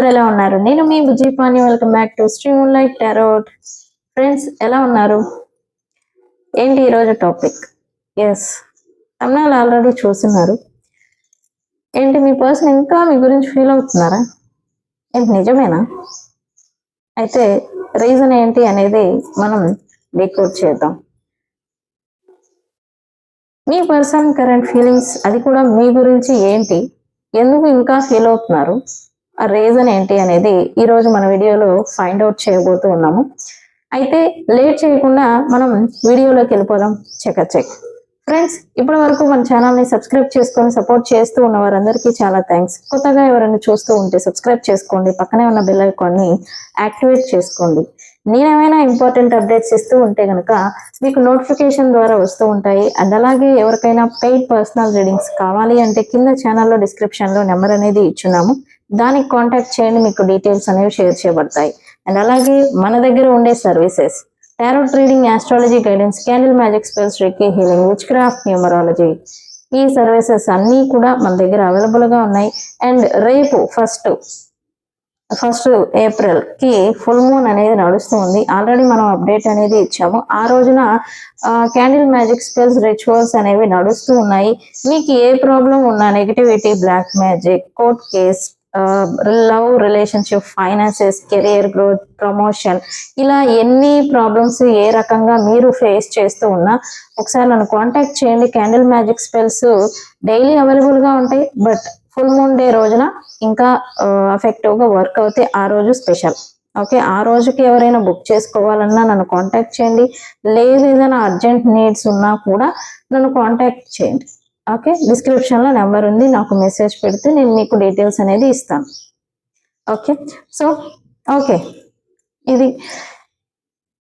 అందరూ ఎలా ఉన్నారు? నేను మీ Bujji Pani. Welcome back to stream light tarot. Friends ఎలా ఉన్నారు? ఏంటి ఈరోజు టాపిక్? ఎస్, తమిళనాడు ఆల్రెడీ చూస్తున్నారు. ఏంటి మీ పర్సన్ ఇంకా మీ గురించి ఫీల్ అవుతున్నారా? ఏంటి నిజమేనా? అయితే రీజన్ ఏంటి అనేది మనం డీకోడ్ చేద్దాం. మీ పర్సన్ కరెంట్ ఫీలింగ్స్, అది కూడా మీ గురించి ఏంటి, ఎందుకు ఇంకా ఫీల్ అవుతున్నారు, ఆ రీజన్ ఏంటి అనేది ఈరోజు మన వీడియోలో ఫైండ్ అవుట్ చేయబోతూ ఉన్నాము. అయితే లేట్ చేయకుండా మనం వీడియోలోకి వెళ్ళిపోదాం. చెక్ ఫ్రెండ్స్, ఇప్పటి వరకు మన ఛానల్ని సబ్స్క్రైబ్ చేసుకొని సపోర్ట్ చేస్తూ ఉన్న వారందరికీ చాలా థ్యాంక్స్. కొత్తగా ఎవరైనా చూస్తూ ఉంటే సబ్స్క్రైబ్ చేసుకోండి, పక్కనే ఉన్న బెల్ ఐకాన్ని యాక్టివేట్ చేసుకోండి. నేనేమైనా ఇంపార్టెంట్ అప్డేట్స్ ఇస్తూ ఉంటే కనుక మీకు నోటిఫికేషన్ ద్వారా వస్తూ ఉంటాయి. అండ్ అలాగే ఎవరికైనా పెయిడ్ పర్సనల్ రీడింగ్స్ కావాలి అంటే కింద ఛానల్లో డిస్క్రిప్షన్లో నెంబర్ అనేది ఇచ్చున్నాము, దానికి కాంటాక్ట్ చేయండి, మీకు డీటెయిల్స్ అనేవి షేర్ చేయబడతాయి. అండ్ అలాగే మన దగ్గర ఉండే services tarot reading, astrology guidance, candle magic spells, reiki healing, witchcraft, numerology, ఈ సర్వీసెస్ అన్నీ కూడా మన దగ్గర అవైలబుల్గా ఉన్నాయి. అండ్ రేపు ఫస్ట్ ఏప్రిల్ కి ఫుల్ మూన్ అనేది నడుస్తూ ఉంది. ఆల్రెడీ మనం అప్డేట్ అనేది ఇచ్చాము. ఆ రోజున క్యాండిల్ మ్యాజిక్ స్పెల్స్, రిచువల్స్ అనేవి నడుస్తూ ఉన్నాయి. మీకు ఏ ప్రాబ్లం ఉన్నా, negativity, black magic, court case, love, relationship, finances, career growth, promotion, ఇలా ఎన్ని ప్రాబ్లమ్స్ ఏ రకంగా మీరు ఫేస్ చేస్తూ ఉన్నా ఒకసారి నన్ను కాంటాక్ట్ చేయండి. క్యాండిల్ మ్యాజిక్ స్పెల్స్ డైలీ అవైలబుల్గా ఉంటాయి, బట్ ఫుల్ మూన్ డే రోజున ఇంకా ఎఫెక్టివ్గా వర్క్ అవుతాయి. ఆ రోజు స్పెషల్. ఓకే, ఆ రోజుకి ఎవరైనా బుక్ చేసుకోవాలన్నా నన్ను కాంటాక్ట్ చేయండి. లేదు ఏదైనా అర్జెంట్ నీడ్స్ ఉన్నా కూడా నన్ను కాంటాక్ట్ చేయండి. ఓకే, డిస్క్రిప్షన్లో నెంబర్ ఉంది, నాకు మెసేజ్ పెడితే నేను మీకు డీటెయిల్స్ అనేది ఇస్తాను. ఓకే, సో ఓకే, ఇది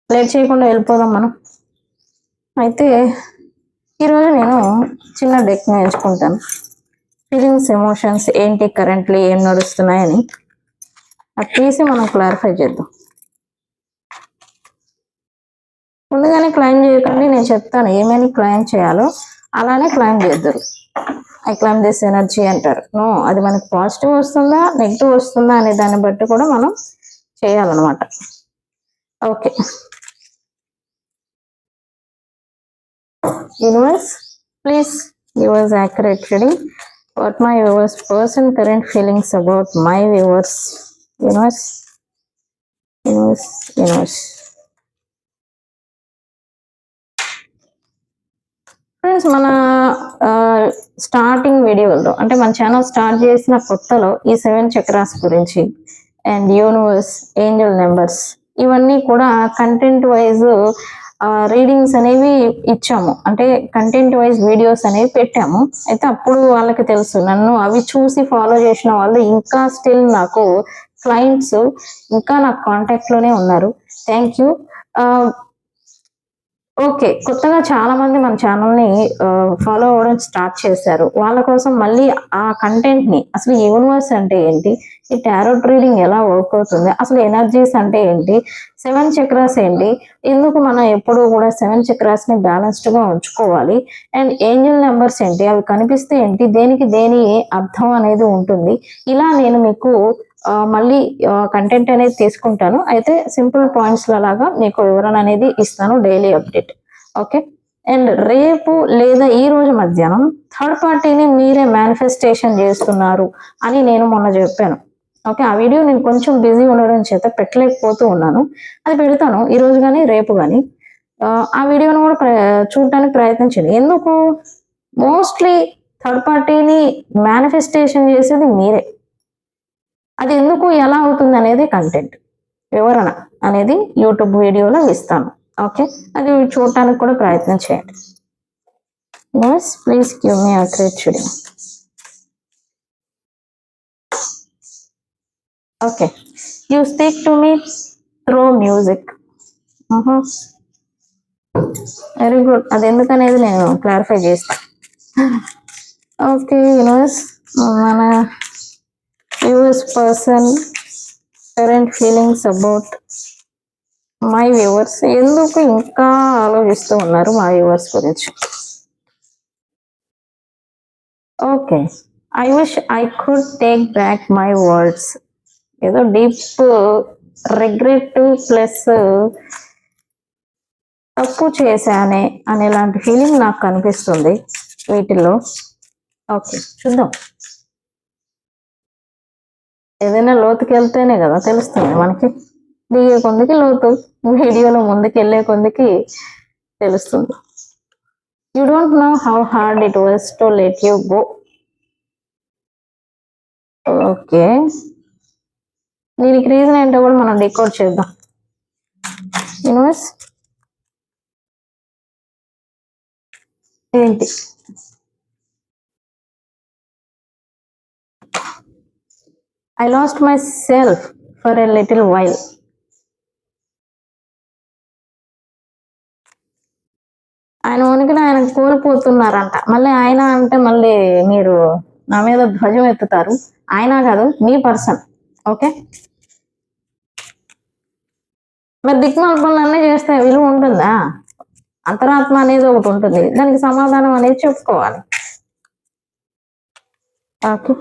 లేట్ చేయకుండా వెళ్ళిపోదాం మనం. అయితే ఈరోజు నేను చిన్న డెక్ని ఎంచుకుంటాను. ఫీలింగ్స్, ఎమోషన్స్ ఏంటి, కరెంట్లీ ఏం నడుస్తున్నాయని అది తీసి మనం క్లారిఫై చేద్దాం. ముందుగానే క్లైమ్ చేయకండి, నేను చెప్తాను ఏమైనా క్లైమ్ చేయాలో అలానే క్లైమ్ చేద్దరు. ఐ క్లైమ్ దిస్ ఎనర్జీ అంటారు. నో, అది మనకి పాజిటివ్ వస్తుందా నెగిటివ్ వస్తుందా అనే దాన్ని బట్టి కూడా మనం చేయాలన్నమాట. Okay, universe please give us accurate reading. What my viewers person current feelings about my viewers. Universe. Friends, మన స్టార్టింగ్ వీడియోలో అంటే మన ఛానల్ స్టార్ట్ చేసిన కొత్తలో ఈ 7 చక్రాస్ గురించి అండ్ యూనివర్స్, ఏంజల్ నెంబర్స్, ఇవన్నీ కూడా కంటెంట్ వైజ్ రీడింగ్స్ అనేవి ఇచ్చాము. అంటే కంటెంట్ వైజ్ వీడియోస్ అనేవి పెట్టాము. అయితే అప్పుడు వాళ్ళకి తెలుసు, నన్ను అవి చూసి ఫాలో చేసిన వాళ్ళు ఇంకా స్టిల్ నాకు క్లయింట్స్ ఇంకా నాకు కాంటాక్ట్లోనే ఉన్నారు. Thank you. ఓకే, కొత్తగా చాలా మంది మన ఛానల్ని ఫాలో అవ్వడం స్టార్ట్ చేశారు. వాళ్ళ కోసం మళ్ళీ ఆ కంటెంట్ని, అసలు యూనివర్స్ అంటే ఏంటి, ఈ టారోట్ రీడింగ్ ఎలా వర్క్ అవుతుంది, అసలు ఎనర్జీస్ అంటే ఏంటి, 7 చక్రాస్ ఏంటి, ఎందుకు మనం ఎప్పుడూ కూడా 7 చక్రాస్ని బ్యాలెన్స్డ్గా ఉంచుకోవాలి, అండ్ ఏంజల్ నెంబర్స్ ఏంటి, అవి కనిపిస్తే ఏంటి, దేనికి దేని అర్థం అనేది ఉంటుంది. ఇలా నేను మీకు మళ్ళీ కంటెంట్ అనేది తీసుకుంటాను. అయితే సింపుల్ పాయింట్స్ లాగా మీకు వివరణ అనేది ఇస్తాను, డైలీ అప్డేట్. ఓకే, అండ్ రేపు లేదా ఈ రోజు మధ్యాహ్నం థర్డ్ పార్టీని మీరే మేనిఫెస్టేషన్ చేస్తున్నారు అని నేను మొన్న చెప్పాను. ఓకే, ఆ వీడియో నేను కొంచెం బిజీ ఉండడం చేత పెట్టలేకపోతూ ఉన్నాను. అది పెడతాను ఈ రోజు కానీ రేపు కానీ. ఆ వీడియోను కూడా చూడటానికి ప్రయత్నించండి. ఎందుకు, మోస్ట్లీ థర్డ్ పార్టీని మేనిఫెస్టేషన్ చేసేది మీరే. అది ఎందుకు, ఎలా అవుతుంది అనేది కంటెంట్ వివరణ అనేది యూట్యూబ్ వీడియోలో ఇస్తాను. ఓకే, అది చూడటానికి కూడా ప్రయత్నం చేయండి. Please give me accurate reading. Okay, you speak to me through music. Very good, అది ఎందుకనేది నేను క్లారిఫై చేస్తాను. ఓకే, యూనివర్స్, మన viewers person current feelings about my viewers, ఎందుకు ఇంకా ఆలోచిస్తూ ఉన్నారు మా వ్యూవర్స్ గురించి. Okay, I wish I could take back my words. ఏదో డీప్ రిగ్రెట్ ప్లస్ తప్పు చేశానే అనేలాంటి ఫీలింగ్ నాకు కనిపిస్తుంది వీటిల్లో. ఓకే, చూద్దాం. ఏదైనా లోతుకి వెళ్తేనే కదా తెలుస్తుంది మనకి. దిగే కొందికి లోతు, వీడియోలో ముందుకు వెళ్ళే కొందికి తెలుస్తుంది. You don't know how hard it was to let you go. Okay, దీనికి రీజన్ ఏంటో కూడా మనం డికోడ్ చేద్దాం. యూనివర్స్ ఏంటి? I lost myself for a little while. ఆయన ఉనికిని ఆయన కోల్పోతున్నారంట. మళ్ళీ ఆయన అంటే మళ్ళీ మీరు నా మీద ధ్వజం ఎత్తుతారు. ఆయన కాదు, మీ పర్సన్. ఓకే, మరి దిక్మాల పనులన్నీ చేస్తే విలువ ఉంటుందా? అంతరాత్మ అనేది ఒకటి ఉంటుంది, దానికి సమాధానం అనేది చెప్పుకోవాలి. Okay,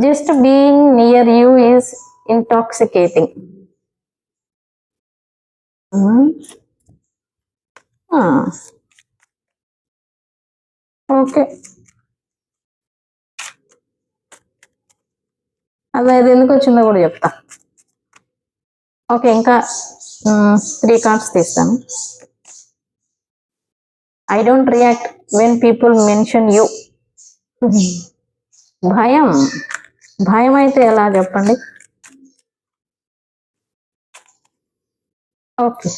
just being near you is intoxicating. Okay, అది ఎందుకు వచ్చిందో కూడా చెప్తా. ఓకే, ఇంకా 3 కార్డ్స్ తీస్తాను. I don't react when people mention you. భయం, భయం అయితే ఎలా చెప్పండి? Okay,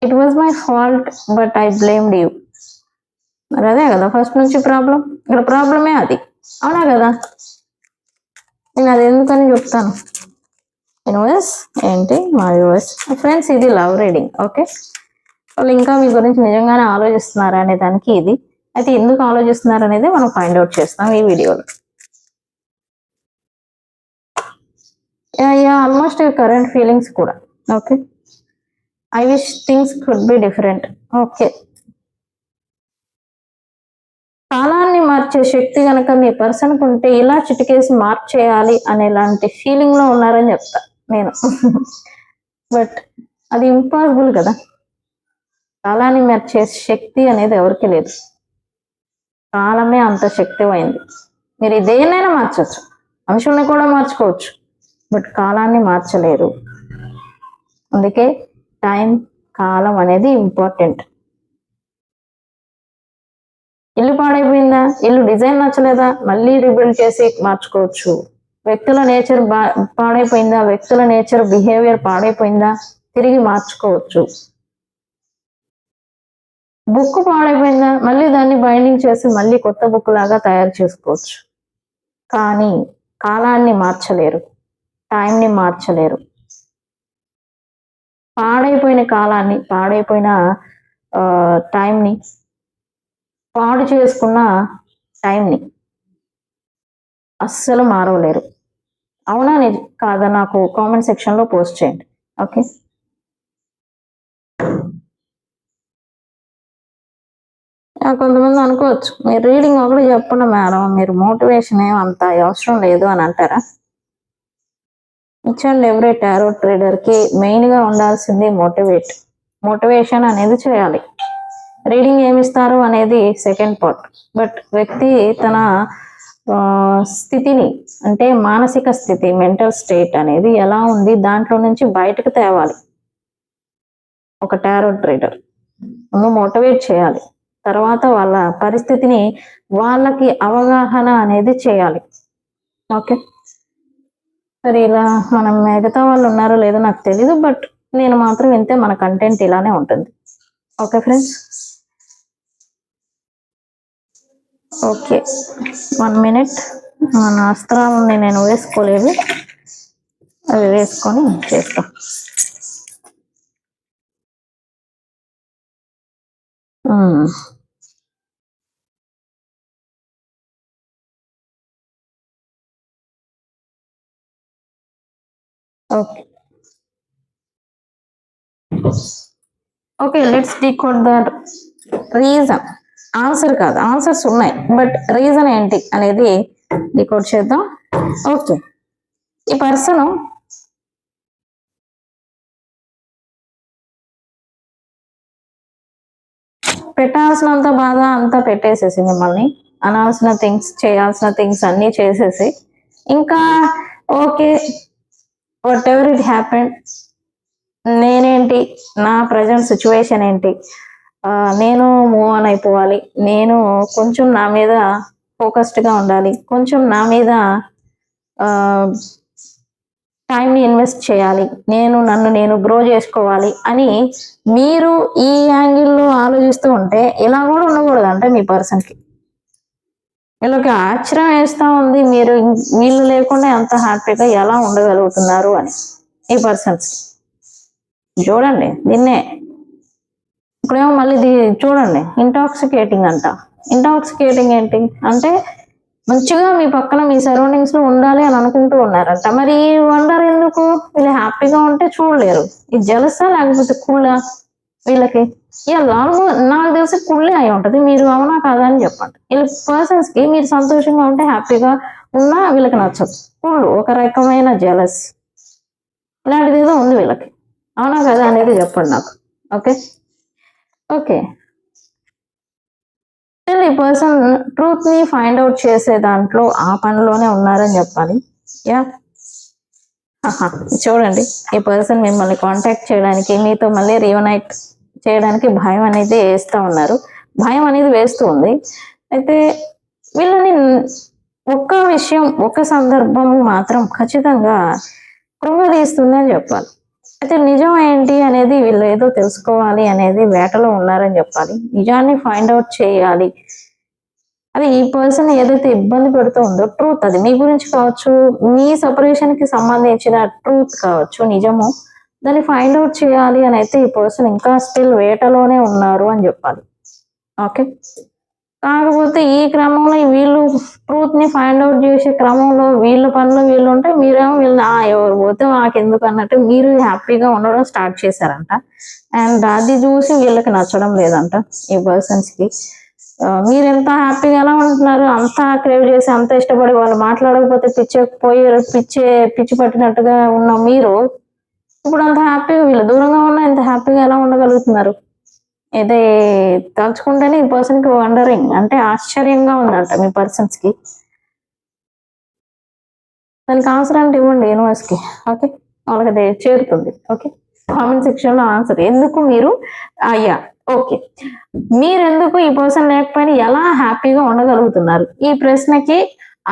it was my fault but I blamed you. మరి అదే కదా ఫస్ట్ నుంచి ప్రాబ్లం. ఇక్కడ ప్రాబ్లమే అది, అవునా కదా? నేను అది ఎందుకని చెప్తాను. యూనివర్స్ ఏంటి? మా యూనివర్స్ ఫ్రెండ్స్, ఇది లవ్ రీడింగ్. ఓకే, వాళ్ళు ఇంకా మీ గురించి నిజంగానే ఆలోచిస్తున్నారా అనే దానికి ఇది. అయితే ఎందుకు ఆలోచిస్తున్నారు అనేది మనం ఫైండ్ అవుట్ చేస్తాం ఈ వీడియోలో. ఆల్మోస్ట్ కరెంట్ ఫీలింగ్స్ కూడా. Okay, I wish things could be different. Okay, కాలాన్ని మార్చే శక్తి కనుక మీ పర్సన్కి ఉంటే ఇలా చిటికేసి మార్చేయాలి అనేలాంటి ఫీలింగ్ లో ఉన్నారని చెప్తా నేను. బట్ అది ఇంపాసిబుల్ కదా. కాలాన్ని మార్చే శక్తి అనేది ఎవరికి లేదు. కాలమే అంత శక్తిమైంది. మీరు దేన్నైనా మార్చవచ్చు, మనుషుల్ని కూడా మార్చుకోవచ్చు, బట్ కాలాన్ని మార్చలేరు. అందుకే టైం, కాలం అనేది ఇంపార్టెంట్. ఇల్లు పాడైపోయిందా, ఇల్లు డిజైన్ నచ్చలేదా, మళ్ళీ రీబిల్డ్ చేసి మార్చుకోవచ్చు. వ్యక్తుల నేచర్ పాడైపోయిందా, వ్యక్తుల నేచర్ బిహేవియర్ పాడైపోయిందా, తిరిగి మార్చుకోవచ్చు. బుక్ పాడైపోయిందా, మళ్ళీ దాన్ని బైండింగ్ చేసి మళ్ళీ కొత్త బుక్ లాగా తయారు చేసుకోవచ్చు. కానీ కాలాన్ని మార్చలేరు, టైంని మార్చలేరు. పాడైపోయిన కాలాన్ని, పాడైపోయిన టైంని, పాడు చేసుకున్న టైంని అస్సలు మారవలేరు. అవునా కాదా? నాకు కామెంట్ సెక్షన్లో పోస్ట్ చేయండి. ఓకే, కొంతమంది అనుకోవచ్చు, మీరు రీడింగ్ ఒకటి చెప్పండి మేడం, మీరు మోటివేషన్ ఏమంత అవసరం లేదు అని అంటారా? ఈచ్ అండ్ ఎవ్రీ టారో ట్రేడర్కి మెయిన్గా ఉండాల్సింది మోటివేషన్ అనేది చేయాలి. రీడింగ్ ఏమిస్తారు అనేది సెకండ్ పార్ట్. బట్ వ్యక్తి తన స్థితిని, అంటే మానసిక స్థితి, మెంటల్ స్టేట్ అనేది ఎలా ఉంది దాంట్లో నుంచి బయటకు తేవాలి. ఒక టారో ట్రేడర్ ముందు మోటివేట్ చేయాలి, తర్వాత వాళ్ళ పరిస్థితిని వాళ్ళకి అవగాహన అనేది చేయాలి. ఓకే, సరే, ఇలా మనం మిగతా వాళ్ళు ఉన్నారో లేదో నాకు తెలీదు, బట్ నేను మాత్రం వింటే మన కంటెంట్ ఇలానే ఉంటుంది. Okay friends, okay, 1 minute. మన అస్త్రాలని నేను వేసుకోలేదు, అవి వేసుకొని చేస్తా. Okay, okay, let's decode the reason. Answer కాదు, ఆన్సర్స్ ఉన్నాయి, బట్ రీజన్ ఏంటి అనేది డికోడ్ చేద్దాం. ఓకే, ఈ పర్సన్ పెట్టాల్సినంత బాధ అంతా పెట్టేసేసి మిమ్మల్ని అనాల్సిన థింగ్స్ చేయాల్సిన థింగ్స్ అన్నీ చేసేసి ఇంకా okay what ever it happened, నేనేంటి, నా ప్రజెంట్ సిచ్యువేషన్ ఏంటి, నేను మూవ్ ఆన్ అయిపోవాలి, నేను కొంచెం నా మీద ఫోకస్డ్గా ఉండాలి, కొంచెం నా మీద టైంని ఇన్వెస్ట్ చేయాలి, నన్ను నేను గ్రో చేసుకోవాలి అని మీరు ఈ యాంగిల్లో ఆలోచిస్తూ ఉంటే ఇలా కూడా ఉండకూడదు అంటే మీ పర్సన్కి వీళ్ళకి ఆశ్చర్యం వేస్తూ ఉంది, మీరు వీళ్ళు లేకుండా ఎంత హ్యాపీగా ఎలా ఉండగలుగుతున్నారు అని. ఈ పర్సన్స్ చూడండి దీన్నే, ఇప్పుడేమో మళ్ళీ చూడండి ఇంటాక్సికేటింగ్ అంట. ఇంటాక్సికేటింగ్ ఏంటి అంటే మంచిగా మీ పక్కన మీ సరౌండింగ్స్ లో ఉండాలి అని అనుకుంటూ ఉన్నారంట. మరి వండర్ ఎందుకు, వీళ్ళు హ్యాపీగా ఉంటే చూడలేరు. ఇది జలసా లేకపోతే కుళ్ళా వీళ్ళకి? నాకు తెలిసి కుళ్ళే అయి ఉంటది. మీరు అవునా కాదా అని చెప్పండి. వీళ్ళ పర్సన్స్ కి మీరు సంతోషంగా ఉంటే హ్యాపీగా ఉన్నా వీళ్ళకి నచ్చదు. కుళ్ళు ఒక రకమైన జలస్ ఇలాంటిది ఏదో ఉంది వీళ్ళకి. అవునా కదా అనేది చెప్పండి నాకు. ఓకే ఓకే, ఈ పర్సన్ ట్రూత్ ని ఫైండ్ అవుట్ చేసే దాంట్లో ఆ పనిలోనే ఉన్నారని చెప్పాలి. యా చూడండి, ఈ పర్సన్ మిమ్మల్ని కాంటాక్ట్ చేయడానికి, మీతో మళ్ళీ రీయూనైట్ చేయడానికి భయం అనేది వేస్తూ ఉన్నారు. భయం అనేది వేస్తూ ఉంది. అయితే వీళ్ళని ఒక్క విషయం, ఒక సందర్భం మాత్రం ఖచ్చితంగా కృంగదీస్తుంది అని చెప్పాలి. అయితే నిజం ఏంటి అనేది వీళ్ళు ఏదో తెలుసుకోవాలి అనేది వేటలో ఉన్నారని చెప్పాలి. నిజాన్ని ఫైండ్ అవుట్ చేయాలి. అది ఈ పర్సన్ ఏదైతే ఇబ్బంది పెడుతూ ఉందో ట్రూత్, అది మీ గురించి కావచ్చు, మీ సపరేషన్ కి సంబంధించిన ట్రూత్ కావచ్చు, నిజము, దాన్ని ఫైండ్ అవుట్ చేయాలి అని అయితే ఈ పర్సన్ ఇంకా స్టిల్ వేటలోనే ఉన్నారు అని చెప్పాలి. ఓకే, కాకపోతే ఈ క్రమంలో వీళ్ళు ట్రూత్ ని ఫైండ్ అవుట్ చేసే క్రమంలో వీళ్ళ పనులు వీళ్ళు ఉంటే మీరేమో వీళ్ళని ఎవరు పోతే మాకెందుకు అన్నట్టు మీరు హ్యాపీగా ఉండడం స్టార్ట్ చేశారంట. అండ్ అది చూసి వీళ్ళకి నచ్చడం లేదంట ఈ పర్సన్స్ కి. మీరు ఎంత హ్యాపీగా ఎలా ఉంటున్నారు, అంత క్రేవ్ చేసి అంత ఇష్టపడి వాళ్ళు మాట్లాడకపోతే పిచ్చి పట్టినట్టుగా ఉన్న మీరు ఇప్పుడు అంత హ్యాపీగా వీళ్ళు దూరంగా ఉన్నా ఇంత హ్యాపీగా ఎలా ఉండగలుగుతున్నారు? ఇదే తలుచుకుంటేనే ఈ పర్సన్ కి వండరింగ్, అంటే ఆశ్చర్యంగా ఉందంట మీ పర్సన్స్ కి. దానికి ఆన్సర్ అంటే ఇవ్వండి యూనివర్స్ కి. ఓకే, వాళ్ళకి అది చేరుతుంది. ఓకే, కామెంట్ సెక్షన్ లో ఆన్సర్ ఎందుకు మీరు అయ్యా ఓకే, మీరెందుకు ఈ పర్సన్ లేకపోయినా ఎలా హ్యాపీగా ఉండగలుగుతున్నారు, ఈ ప్రశ్నకి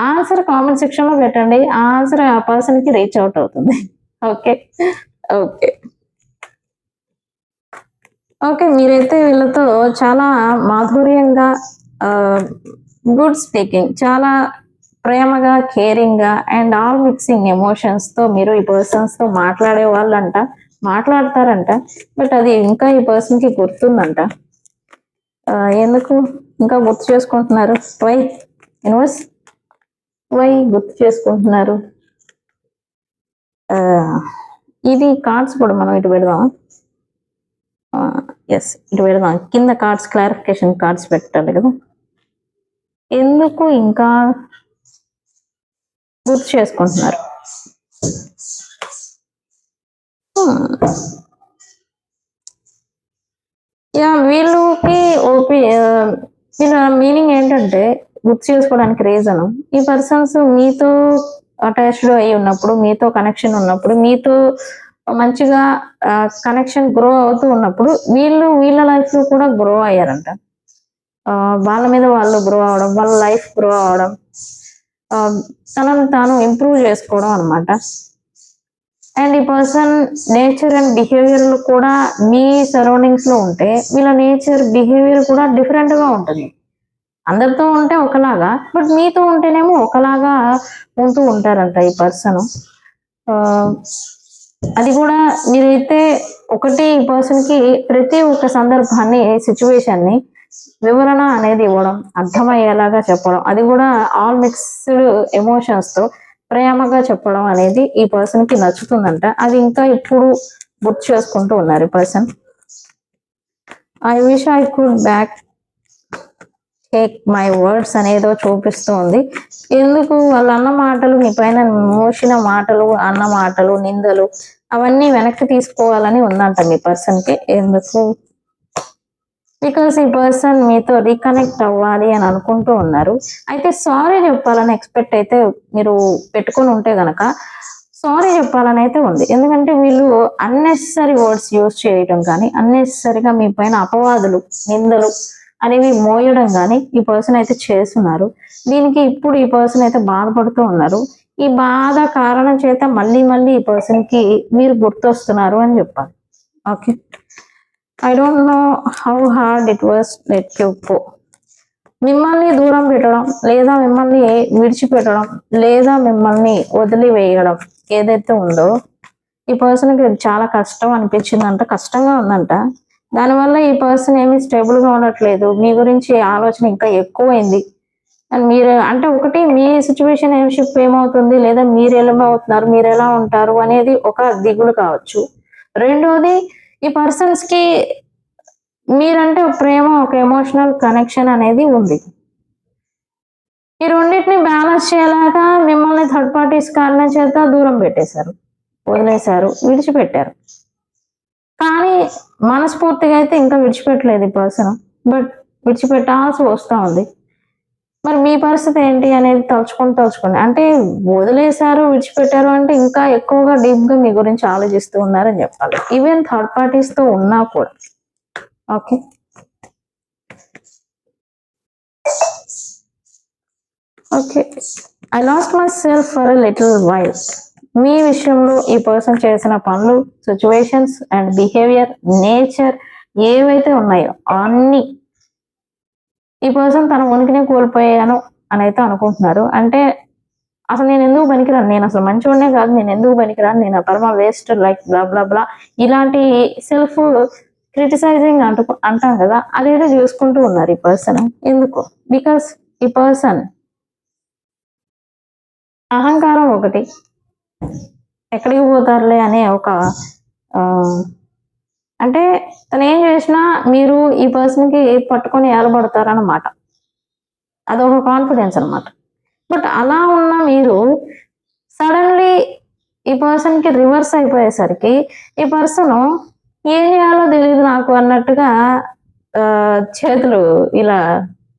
ఆన్సర్ కామెంట్ సెక్షన్ లో పెట్టండి. ఆ ఆన్సర్ ఆ పర్సన్ కి రీచ్ అవుట్ అవుతుంది. ఓకే ఓకే ఓకే, మీరైతే వీళ్ళతో చాలా మాధుర్యంగా, గుడ్ స్పీకింగ్, చాలా ప్రేమగా, కేరింగ్ గా అండ్ ఆల్ మిక్సింగ్ ఎమోషన్స్ తో మీరు ఈ పర్సన్స్ తో మాట్లాడే వాళ్ళంట, మాట్లాడతారంట. బట్ అది ఇంకా ఈ పర్సన్ కి గుర్తుందంట. ఎందుకు ఇంకా గుర్తు చేసుకుంటున్నారు? వై యూనివర్స్, వై గుర్తు చేసుకుంటున్నారు? ఇది కార్డ్స్ కూడా మనం ఇటు పెడదాం. ఎస్, ఇటు పెడదాం. కింద కార్డ్స్ క్లారిఫికేషన్ కార్డ్స్ పెట్టాలి కదా. ఎందుకు ఇంకా గుర్తు చేసుకుంటున్నారు? యా, వీళ్ళకి ఓపీ వీళ్ళ మీనింగ్ ఏంటంటే గుర్తు చేసుకోవడానికి రీజన్, ఈ పర్సన్స్ మీతో అటాచ్డ్ అయి ఉన్నప్పుడు, మీతో కనెక్షన్ ఉన్నప్పుడు, మీతో మంచిగా కనెక్షన్ గ్రో అవుతూ ఉన్నప్పుడు వీళ్ళ లైఫ్ లో కూడా గ్రో అయ్యారంట. వాళ్ళ మీద వాళ్ళు గ్రో అవడం, వాళ్ళ లైఫ్ గ్రో అవడం, తనను తాను ఇంప్రూవ్ చేసుకోవడం అనమాట. అండ్ ఈ పర్సన్ నేచర్ అండ్ బిహేవియర్ కూడా మీ సరౌండింగ్స్ లో ఉంటే వీళ్ళ నేచర్ బిహేవియర్ కూడా డిఫరెంట్ గా ఉంటుంది. అందరితో ఉంటే ఒకలాగా, బట్ మీతో ఉంటేనేమో ఒకలాగా ఉంటూ ఉంటారంట ఈ పర్సన్. అది కూడా మీరైతే ఒకటి ఈ పర్సన్ కి ప్రతి ఒక్క సందర్భాన్ని, సిచ్యువేషన్ ని వివరణ అనేది ఇవ్వడం, అర్థమయ్యేలాగా చెప్పడం, అది కూడా ఆల్ మిక్స్డ్ ఎమోషన్స్ తో ప్రేమగా చెప్పడం అనేది ఈ పర్సన్ కి నచ్చుతుందంట. అది ఇంకా ఇప్పుడు గుర్తు చేసుకుంటూ ఉన్నారు ఈ person. I wish I could back take my words అనేదో చూపిస్తూ ఉంది. ఎందుకు వాళ్ళు అన్న మాటలు, నీ పైన మోసిన మాటలు, అన్న మాటలు, నిందలు అవన్నీ వెనక్కి తీసుకోవాలని ఉందంట మీ పర్సన్కి. ఎందుకు? బికాస్ ఈ పర్సన్ మీతో రీకనెక్ట్ అవ్వాలి అని అనుకుంటూ ఉన్నారు. అయితే సారీ చెప్పాలని ఎక్స్పెక్ట్ అయితే మీరు పెట్టుకుని ఉంటే గనక సారీ చెప్పాలని అయితే ఉంది. ఎందుకంటే వీళ్ళు అన్నెసరీ వర్డ్స్ యూజ్ చేయడం కానీ, అన్నెసరీగా మీ పైన అపవాదులు, నిందలు అనేవి మోయడం కానీ ఈ పర్సన్ అయితే చేస్తున్నారు. దీనికి ఇప్పుడు ఈ పర్సన్ అయితే బాధపడుతూ ఉన్నారు. ఈ బాధ కారణం చేత మళ్ళీ మళ్ళీ ఈ పర్సన్ కి మీరు గుర్తొస్తున్నారు అని చెప్పాలి. Okay, I don't know how hard it was let you go. మిమ్మల్ని దూరం పెట్టడం, లేదా మిమ్మల్ని విడిచిపెట్టడం, లేదా మిమ్మల్ని వదిలివేయడం ఏదైతే ఉందో ఈ పర్సన్కి చాలా కష్టం అనిపించిందంట, కష్టంగా ఉందంట. దానివల్ల ఈ పర్సన్ ఏమీ స్టేబుల్ గా ఉండట్లేదు. మీ గురించి ఆలోచన ఇంకా ఎక్కువైంది. అండ్ మీరు అంటే ఒకటి మీ సిచ్యువేషన్ షిప్ ఏమవుతుంది, లేదా మీరు ఏమవుతున్నారు, మీరు ఎలా ఉంటారు అనేది ఒక దిగులు కావచ్చు. రెండోది, ఈ పర్సన్స్ కి మీరంటే ఒక ప్రేమ, ఒక ఎమోషనల్ కనెక్షన్ అనేది ఉంది. ఈ రెండింటిని బ్యాలెన్స్ చేయలేక మిమ్మల్ని థర్డ్ పార్టీస్ కారణం చేత దూరం పెట్టేశారు, వదిలేశారు, విడిచిపెట్టారు. కానీ మనస్ఫూర్తిగా అయితే ఇంకా విడిచిపెట్టలేదు ఈ పర్సన్. బట్ విడిచిపెట్టాల్సి వస్తూ ఉంది. మరి మీ పరిస్థితి ఏంటి అనేది తలుచుకోండి. అంటే వదిలేశారు, విడిచిపెట్టారు అంటే ఇంకా ఎక్కువగా డీప్ గా మీ గురించి ఆలోచిస్తూ ఉన్నారని చెప్పాలి. ఈవెన్ థర్డ్ పార్టీస్ తో ఉన్నా కూడా. Okay, okay, I lost myself for a little while. మీ విషయంలో ఈ పర్సన్ చేసిన పనులు, సిచ్యువేషన్స్ అండ్ బిహేవియర్, నేచర్ ఏవైతే ఉన్నాయో అన్ని ఈ పర్సన్ తన ఉనికినే కోల్పోయాను అని అయితే అనుకుంటున్నారు. అంటే అసలు నేను ఎందుకు పనికిరాను, నేను అసలు మంచివాడినే కాదు, నేను ఎందుకు పనికిరాను, నేను పరమ వేస్ట్, లైక్ బ్లా బ్లా బ్లా, ఇలాంటి సెల్ఫ్ క్రిటిసైజింగ్ అంటాం కదా, అదేదో చూసుకుంటూ ఉన్నారు ఈ పర్సన్. ఎందుకు? బికాస్ ఈ పర్సన్ అహంకారం ఒకటి, ఎక్కడికి పోతారులే అనే ఒక అంటే తను ఏం చేసినా మీరు ఈ పర్సన్ కి పట్టుకొని ఏలబడతారన్నమాట. అదొక కాన్ఫిడెన్స్ అనమాట. బట్ అలా ఉన్న మీరు సడన్లీ ఈ పర్సన్ కి రివర్స్ అయిపోయేసరికి ఈ పర్సన్ ఏం చేయాలో తెలియదు నాకు అన్నట్టుగా చేతులు ఇలా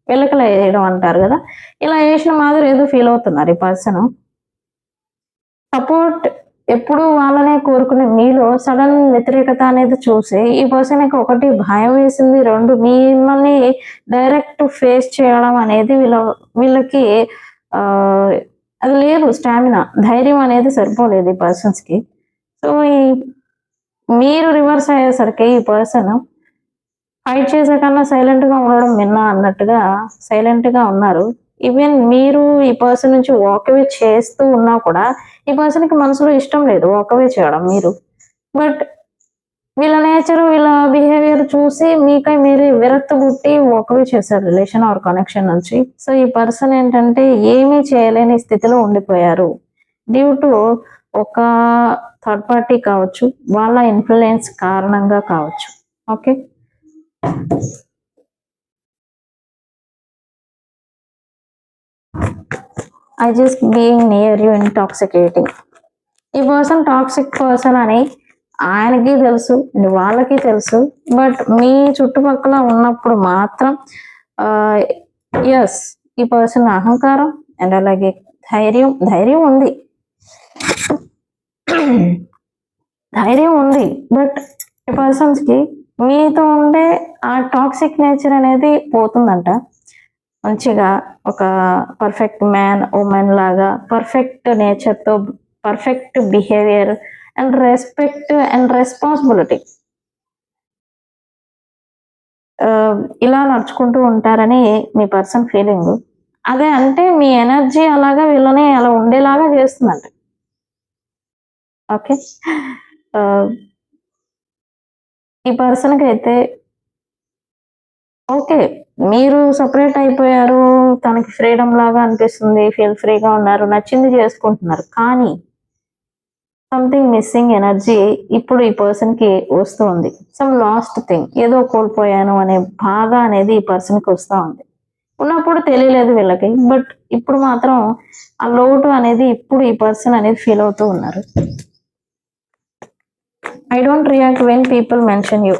వెలకలు వేయడం అంటారు కదా, ఇలా వేసిన మాదిరి ఏదో ఫీల్ అవుతున్నారు ఈ పర్సన్. సపోర్ట్ ఎప్పుడు వాళ్ళనే కోరుకునే మీలో సడన్ వ్యతిరేకత అనేది చూసి ఈ పర్సన్కి ఒకటి భయం వేసింది, రెండు మిమ్మల్ని డైరెక్ట్ ఫేస్ చేయడం అనేది వీళ్ళకి అది లేదు, స్టామినా, ధైర్యం అనేది సరిపోలేదు ఈ పర్సన్స్కి. సో మీరు రివర్స్ అయ్యేసరికి ఈ పర్సన్ ఫైట్ చేసే కన్నా సైలెంట్గా ఉండడం విన్నా అన్నట్టుగా సైలెంట్గా ఉన్నారు. ఈవెన్ మీరు ఈ పర్సన్ నుంచి వాకవే చేస్తూ ఉన్నా కూడా ఈ పర్సన్కి మనసులో ఇష్టం లేదు వాకవే చేయడం మీరు. బట్ వీళ్ళ నేచర్, వీళ్ళ బిహేవియర్ చూసి మీకై మీరు విరక్తి పుట్టి వాకవే చేశారు రిలేషన్ ఆర్ కనెక్షన్ నుంచి. సో ఈ పర్సన్ ఏంటంటే ఏమీ చేయలేని స్థితిలో ఉండిపోయారు డ్యూ టు ఒక థర్డ్ పార్టీ కావచ్చు, వాళ్ళ ఇన్ఫ్లుయెన్స్ కారణంగా కావచ్చు. Okay, I just being near you intoxicating. ఈ పర్సన్ టాక్సిక్ పర్సన్ అని ఆయనకి తెలుసు, వాళ్ళకి తెలుసు. బట్ మీ చుట్టుపక్కల ఉన్నప్పుడు మాత్రం ఎస్, ఈ పర్సన్ అహంకారం అండ్ అలాగే ధైర్యం ఉంది, బట్ ఈ పర్సన్స్కి మీతో ఉండే ఆ టాక్సిక్ నేచర్ అనేది పోతుందంట. మంచిగా ఒక పర్ఫెక్ట్ మ్యాన్, ఉమెన్ లాగా పర్ఫెక్ట్ నేచర్తో, perfect behaviour and respect and responsibility ఇలా నడుచుకుంటూ ఉంటారని మీ పర్సన్ ఫీలింగ్. అదే అంటే మీ ఎనర్జీ అలాగా వీళ్ళని అలా ఉండేలాగా చేస్తుందంట. ఓకే, ఈ పర్సన్కి అయితే ఓకే మీరు సపరేట్ అయిపోయారు, తనకి ఫ్రీడమ్ లాగా అనిపిస్తుంది, ఫీల్ ఫ్రీగా ఉన్నారు, నచ్చింది చేసుకుంటున్నారు. కానీ సంథింగ్ మిస్సింగ్ ఎనర్జీ ఇప్పుడు ఈ పర్సన్కి వస్తుంది. సమ్ లాస్ట్ థింగ్, ఏదో కోల్పోయాను అనే బాధ అనేది ఈ పర్సన్కి వస్తూ ఉంది. ఉన్నప్పుడు తెలియలేదు వీళ్ళకి, బట్ ఇప్పుడు మాత్రం ఆ లోటు అనేది ఇప్పుడు ఈ పర్సన్ అనేది ఫీల్ అవుతూ ఉన్నారు. I don't react when people mention you.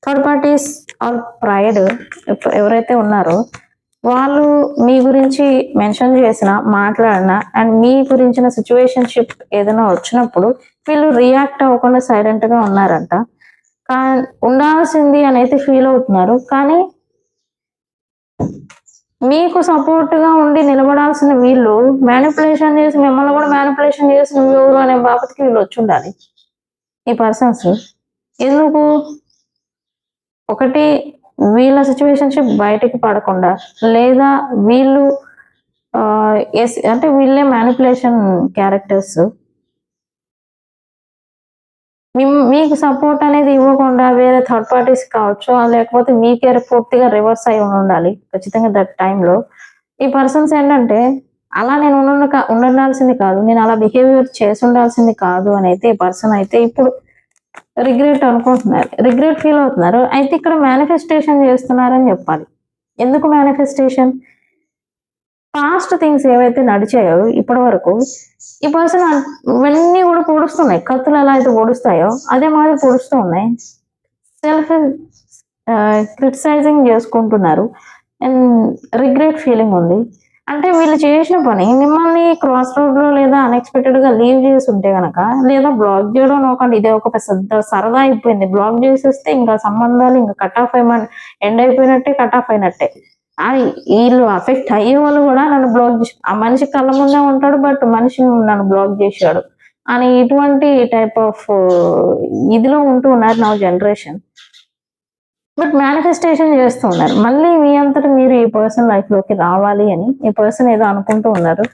Third parties or pride ఎవరైతే ఉన్నారో వాళ్ళు మీ గురించి మెన్షన్ చేసిన మాట్లాడినా అండ్ మీ గురించిన సిచ్యువేషన్షిప్ ఏదైనా వచ్చినప్పుడు వీళ్ళు రియాక్ట్ అవ్వకుండా సైలెంట్ గా ఉన్నారంట. ఉండాల్సింది అని అయితే ఫీల్ అవుతున్నారు, కానీ మీకు సపోర్ట్ గా ఉండి నిలబడాల్సిన వీళ్ళు మ్యానిపులేషన్ చేసి మిమ్మల్ని కూడా మ్యానిపులేషన్ చేసి నువ్వెవరు అనే బాబతికి వీళ్ళు వచ్చి ఉండాలి ఈ పర్సన్స్. ఎందుకు? ఒకటి వీళ్ళ సిచ్యువేషన్షిప్ బయటికి పడకుండా, లేదా వీళ్ళు అంటే వీళ్ళే మ్యానిపులేషన్ క్యారెక్టర్స్. మీకు సపోర్ట్ అనేది ఇవ్వకుండా వేరే థర్డ్ పార్టీస్ కావచ్చు, లేకపోతే మీకే పూర్తిగా రివర్స్ అయి ఉండాలి ఖచ్చితంగా దట్ టైంలో. ఈ పర్సన్స్ ఏంటంటే అలా నేను ఉండాల్సింది కాదు, నేను అలా బిహేవియర్ చేసి ఉండాల్సింది కాదు అని అయితే ఈ పర్సన్ అయితే ఇప్పుడు రిగ్రెట్ అనుకుంటున్నారు, రిగ్రెట్ ఫీల్ అవుతున్నారు. అయితే ఇక్కడ మేనిఫెస్టేషన్ చేస్తున్నారని చెప్పాలి. ఎందుకు మేనిఫెస్టేషన్? పాస్ట్ థింగ్స్ ఏవైతే నడిచాయో ఇప్పటి వరకు ఈ పర్సన్ ఇవన్నీ కూడా పొడుస్తున్నాయి, కత్తులు ఎలా అయితే పొడుస్తాయో అదే మాదిరి పొడుస్తూ ఉన్నాయి. సెల్ఫ్ క్రిటిసైజింగ్ చేసుకుంటున్నారు అండ్ రిగ్రెట్ ఫీలింగ్ ఉంది. అంటే వీళ్ళు చేసిన పని మిమ్మల్ని క్రాస్ రోడ్ లో లేదా అన్ఎక్స్పెక్టెడ్ గా లీవ్ చేసి ఉంటే గనక, లేదా బ్లాక్ చేయడం నోకండి, ఇదే ఒక పెద్ద సరదా అయిపోయింది. బ్లాక్ చేసేస్తే ఇంకా సంబంధాలు ఇంకా కట్ ఆఫ్ ఎండ్ అయిపోయినట్టే, కట్ ఆఫ్ అయినట్టే. వీళ్ళు అఫెక్ట్ అయ్యే వాళ్ళు కూడా నన్ను బ్లాక్ చేసి, ఆ మనిషి కళ్ళ ముందే ఉంటాడు బట్ మనిషి నన్ను బ్లాక్ చేశాడు అని ఇటువంటి టైప్ ఆఫ్ ఇదిలో ఉంటూ ఉన్నారు నా జనరేషన్. బట్ మేనిఫెస్టేషన్ చేస్తూ ఉన్నారు మళ్ళీ మీ అంతటా మీరు ఈ పర్సన్ లైఫ్ లోకి రావాలి అని ఈ పర్సన్ ఏదో అనుకుంటూ ఉన్నారు.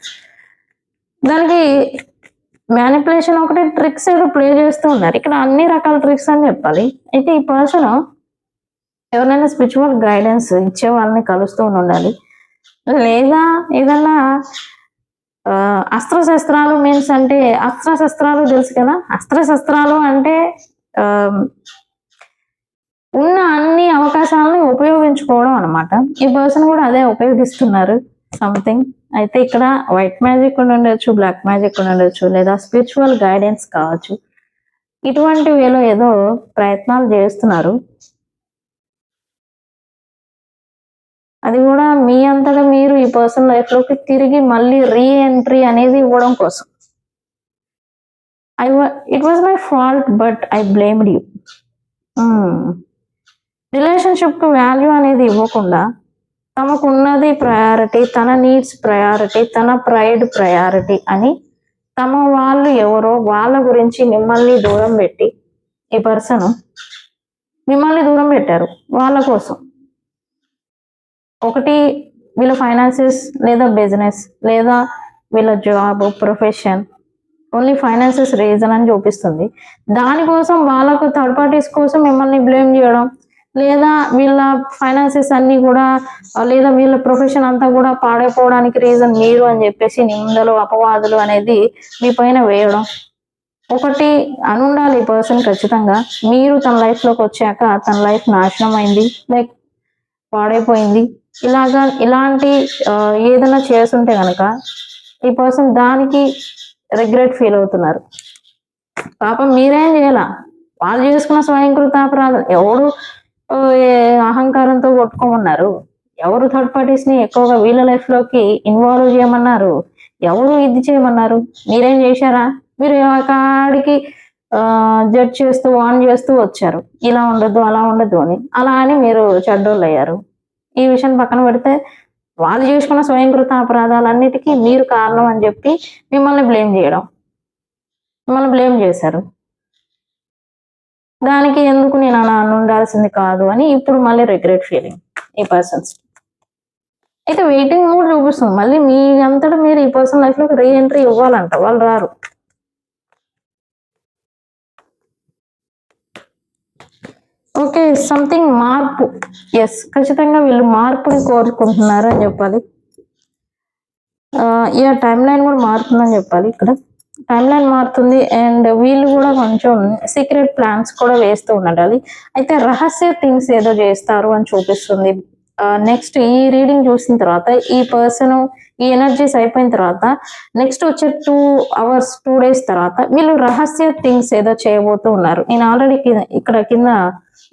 దానికి మ్యానిపులేషన్ ఒకటి, ట్రిక్స్ ఏదో ప్లే చేస్తూ ఉన్నారు. ఇక్కడ అన్ని రకాల ట్రిక్స్ అని చెప్పాలి. అయితే ఈ పర్సన్ ఎవరైనా స్పిరిచువల్ గైడెన్స్ ఇచ్చే వాళ్ళని కలుస్తూ ఉండాలి, లేదా ఏదన్నా అస్త్రశస్త్రాలు మీన్స్ అంటే అస్త్రశస్త్రాలు తెలుసు కదా, అస్త్రశస్త్రాలు అంటే ఉన్న అన్ని అవకాశాలను ఉపయోగించుకోవడం అనమాట. ఈ పర్సన్ కూడా అదే ఉపయోగిస్తున్నారు సంథింగ్. అయితే ఇక్కడ వైట్ మ్యాజిక్ ఉండొచ్చు, బ్లాక్ మ్యాజిక్ ఉండొచ్చు, లేదా స్పిరిచువల్ గైడెన్స్ కావచ్చు. ఇటువంటి వేలో ఏదో ప్రయత్నాలు చేస్తున్నారు. అది కూడా మీ అంతటా మీరు ఈ పర్సన్ లైఫ్ లోకి తిరిగి మళ్ళీ రీ ఎంట్రీ అనేది ఇవ్వడం కోసం. It was my fault but I blamed you. Relationship కు వాల్యూ అనేది ఇవ్వకుండా తమకున్నది ప్రయారిటీ, తన నీడ్స్ ప్రయారిటీ, తన ప్రైడ్ ప్రయారిటీ అని తమ వాళ్ళు ఎవరో వాళ్ళ గురించి మిమ్మల్ని దూరం పెట్టి ఈ పర్సన్ మిమ్మల్ని దూరం పెట్టారు వాళ్ళ కోసం. ఒకటి వీళ్ళ ఫైనాన్సెస్, లేదా బిజినెస్, లేదా వీళ్ళ job, profession, only finances reason అని చూపిస్తుంది. దానికోసం వాళ్ళకు థర్డ్ పార్టీస్ కోసం మిమ్మల్ని బ్లేమ్ చేయడం, లేదా వీళ్ళ ఫైనాన్సెస్ అన్ని కూడా, లేదా వీళ్ళ ప్రొఫెషన్ అంతా కూడా పాడైపోవడానికి రీజన్ మీరు అని చెప్పేసి నిందలు అపవాదులు అనేది మీ పైన వేయడం. ఒకటి అనుండాలి ఈ పర్సన్ ఖచ్చితంగా, మీరు తన లైఫ్ లోకి వచ్చాక తన లైఫ్ నాశనం అయింది, లైక్ పాడైపోయింది, ఇలాంటి ఏదైనా చేస్తుంటే కనుక ఈ పర్సన్ దానికి రిగ్రెట్ ఫీల్ అవుతున్నారు. పాపం మీరేం చేయాల, వాళ్ళు చేసుకున్న స్వయంకృతాపరాధం. ఎవరు అహంకారంతో కొట్టుకోమన్నారు? ఎవరు థర్డ్ పార్టీస్ ని ఎక్కువగా వీళ్ళ లైఫ్ లోకి ఇన్వాల్వ్ చేయమన్నారు? ఎవరు ఇది చేయమన్నారు? మీరేం చేశారా? మీరు కాడికి జడ్జ్ చేస్తూ వాన్ చేస్తూ వచ్చారు, ఇలా ఉండద్దు అలా ఉండద్దు అని. అలా అని మీరు చెడ్డోళ్ళు అయ్యారు. ఈ విషయం పక్కన పెడితే వాళ్ళు చేసుకున్న స్వయంకృత అపరాధాలన్నిటికీ మీరు కారణం అని చెప్పి మిమ్మల్ని బ్లేమ్ చేశారు. దానికి ఎందుకు నేను అలా ఉండాల్సింది కాదు అని ఇప్పుడు మళ్ళీ రిగ్రెట్ ఫీలింగ్ ఈ పర్సన్స్. అయితే వెయిటింగ్ మూడ్ చూపిస్తుంది. మళ్ళీ మీ అంతటా మీరు ఈ పర్సన్ లైఫ్ లోకి రీ ఎంట్రీ ఇవ్వాలంట, వాళ్ళు రారు. ఓకే, సంథింగ్ మార్పు. ఎస్, ఖచ్చితంగా వీళ్ళు మార్పుని కోరుకుంటున్నారు అని చెప్పాలి. టైం లైన్ కూడా మారుతుందని చెప్పాలి. ఇక్కడ టైం లైన్ మారుతుంది అండ్ వీళ్ళు కూడా కొంచెం సీక్రెట్ ప్లాన్స్ కూడా వేస్తూ ఉండాలి. అయితే రహస్య థింగ్స్ ఏదో చేస్తారు అని చూపిస్తుంది. నెక్స్ట్ ఈ రీడింగ్ చూసిన తర్వాత ఈ పర్సన్ ఈ ఎనర్జీస్ అయిపోయిన తర్వాత నెక్స్ట్ వచ్చే 2 hours 2 days తర్వాత వీళ్ళు రహస్య థింగ్స్ ఏదో చేయబోతూ ఉన్నారు. నేను ఆల్రెడీ ఇక్కడ కింద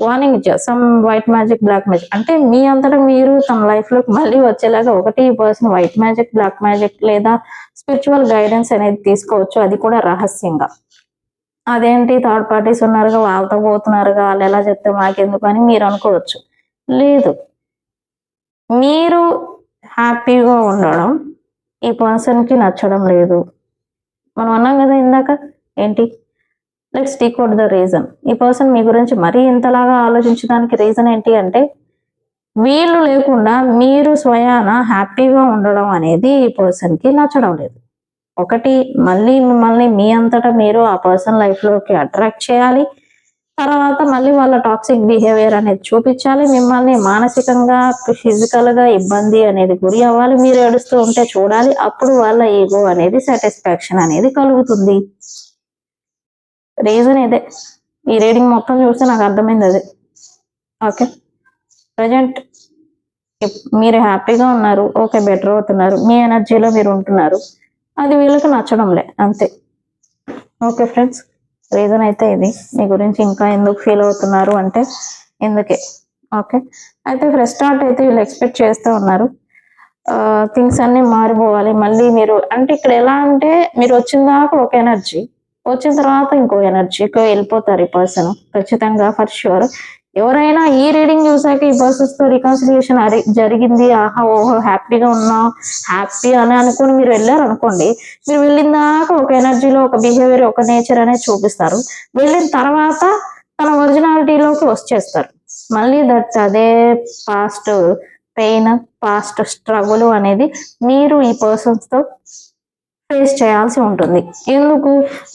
వార్నింగ్ ఇచ్చా, some white magic black magic అంటే మీ అంతటా మీరు తమ లైఫ్ లోకి మళ్ళీ వచ్చేలాగా ఒకటి ఈ person white magic black magic లేదా స్పిరిచువల్ గైడెన్స్ అనేది తీసుకోవచ్చు, అది కూడా రహస్యంగా. అదేంటి థర్డ్ పార్టీస్ ఉన్నారుగా వాళ్ళతో పోతున్నారుగా వాళ్ళు ఎలా చెప్తే మాకెందుకు అని మీరు అనుకోవచ్చు. లేదు, మీరు హ్యాపీగా ఉండడం ఈ పర్సన్కి నచ్చడం లేదు. మనం అన్నాం కదా ఇందాక, ఏంటి లెట్స్ డీకోడ్ ద రీజన్. ఈ పర్సన్ మీ గురించి మరీ ఇంతలాగా ఆలోచించడానికి రీజన్ ఏంటి అంటే వీళ్ళు లేకుండా మీరు స్వయాన హ్యాపీగా ఉండడం అనేది ఈ పర్సన్కి నచ్చడం లేదు. ఒకటి, మళ్ళీ మిమ్మల్ని మీ అంతటా మీరు ఆ పర్సన్ లైఫ్లోకి అట్రాక్ట్ చేయాలి, తర్వాత మళ్ళీ వాళ్ళ టాక్సిక్ బిహేవియర్ అనేది చూపించాలి, మిమ్మల్ని మానసికంగా ఫిజికల్గా ఇబ్బంది అనేది గురి అవ్వాలి, మీరు ఏడుస్తూ ఉంటే చూడాలి, అప్పుడు వాళ్ళ ఈగో అనేది సాటిస్ఫాక్షన్ అనేది కలుగుతుంది. రీజన్ ఇదే. ఈ రీడింగ్ మొత్తం చూస్తే నాకు అర్థమైంది అదే. ఓకే, ప్రజెంట్ మీరు హ్యాపీగా ఉన్నారు, ఓకే బెటర్ అవుతున్నారు, మీ ఎనర్జీలో మీరు ఉంటున్నారు, అది వీళ్ళకి నచ్చడంలే, అంతే. ఓకే ఫ్రెండ్స్, రీజన్ అయితే ఇది. మీ గురించి ఇంకా ఎందుకు ఫీల్ అవుతున్నారు అంటే ఎందుకే. ఓకే, అయితే ఫ్రెష్ స్టార్ట్ అయితే వీళ్ళు ఎక్స్పెక్ట్ చేస్తూ ఉన్నారు, థింగ్స్ అన్నీ మారిపోవాలి మళ్ళీ. మీరు అంటే ఇక్కడ ఎలా అంటే మీరు వచ్చిన దాకా ఒక ఎనర్జీ, వచ్చిన తర్వాత ఇంకో ఎనర్జీకి వెళ్ళిపోతారు ఈ పర్సన్ ఖచ్చితంగా, ఫర్ ష్యూర్. ఎవరైనా ఈ రీడింగ్ చూసాక ఈ పర్సన్స్ తో రికన్సిలియేషన్ జరిగింది, ఆహా ఓహో హ్యాపీగా ఉన్నాం, హ్యాపీ అని అనుకుని మీరు వెళ్ళారు అనుకోండి, మీరు వెళ్ళిన దాకా ఒక ఎనర్జీలో ఒక బిహేవియర్ ఒక నేచర్ అనేది చూపిస్తారు, వెళ్ళిన తర్వాత తన ఒరిజినాలిటీలోకి వచ్చేస్తారు మళ్ళీ. దట్ అదే పాస్ట్ పెయిన్, పాస్ట్ స్ట్రగుల్ అనేది మీరు ఈ పర్సన్స్ తో ఫేస్ చేయాల్సి ఉంటుంది. ఎందుకు?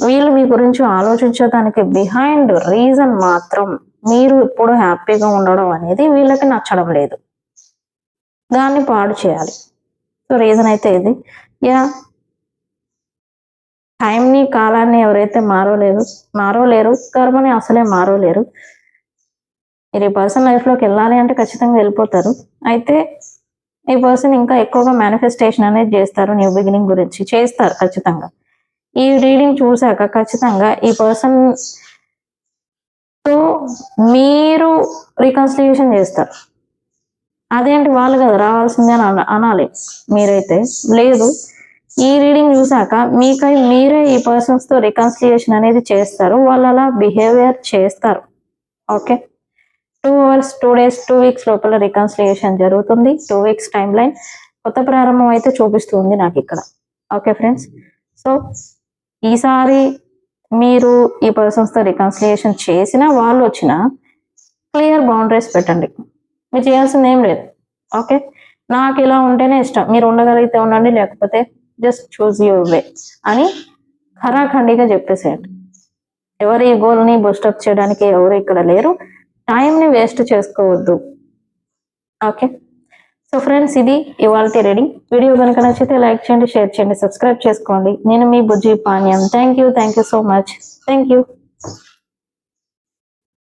వీళ్ళు మీ గురించి ఆలోచించడానికి బిహైండ్ రీజన్ మాత్రం మీరు ఇప్పుడు హ్యాపీగా ఉండడం అనేది వీళ్ళకి నచ్చడం లేదు, దాన్ని పాడు చేయాలి. సో రీజన్ అయితే ఇది. యా, టైంని కాలాన్ని ఎవరైతే మారోలేరు, కర్మని అసలే మారోలేరు. మీరు ఈ పర్సన్ లైఫ్లోకి వెళ్ళాలి అంటే ఖచ్చితంగా వెళ్ళిపోతారు. అయితే ఈ పర్సన్ ఇంకా ఎక్కువగా మేనిఫెస్టేషన్ అనేది చేస్తారు, న్యూ బిగినింగ్ గురించి చేస్తారు ఖచ్చితంగా. ఈ రీడింగ్ చూసాక ఖచ్చితంగా ఈ పర్సన్ తో మీరు రికన్సిలియేషన్ చేస్తారు. అదేంటి వాళ్ళు కదా రావాల్సిందే అని అనాలి మీరైతే. లేదు, ఈ రీడింగ్ చూసాక మీకై మీరే ఈ పర్సన్స్ తో రికన్సిలియేషన్ అనేది చేస్తారు, వాళ్ళు అలా బిహేవియర్ చేస్తారు. ఓకే, 2 hours 2 days 2 weeks లోపల రికన్సిలియేషన్ జరుగుతుంది. 2 weeks టైం లైన్, కొత్త ప్రారంభం అయితే చూపిస్తుంది నాకు ఇక్కడ. ఓకే ఫ్రెండ్స్, సో ఈసారి మీరు ఈ పర్సన్స్ తో రికన్సిలియేషన్ చేసినా వాళ్ళు వచ్చినా క్లియర్ బౌండరీస్ పెట్టండి. మీరు చేయాల్సింది ఏం లేదు. ఓకే, నాకు ఇలా ఉంటేనే ఇష్టం, మీరు ఉండగలిగితే ఉండండి, లేకపోతే జస్ట్ చూజ్ యువర్ వే అని ఖరాఖండిగా చెప్పేసేయండి. ఎవరి గోల్ని బూస్టప్ చేయడానికి ఎవరు ఇక్కడ లేరు, టైంని వేస్ట్ చేసుకోవద్దు. ఓకే, సో ఫ్రెండ్స్, ఇది ఇవాల్టి రీడింగ్. వీడియో కనుక నచ్చితే లైక్ చేయండి, షేర్ చేయండి, సబ్స్క్రైబ్ చేసుకోండి. నేను మీ Bujji Panyam. Thank you so much. Thank you.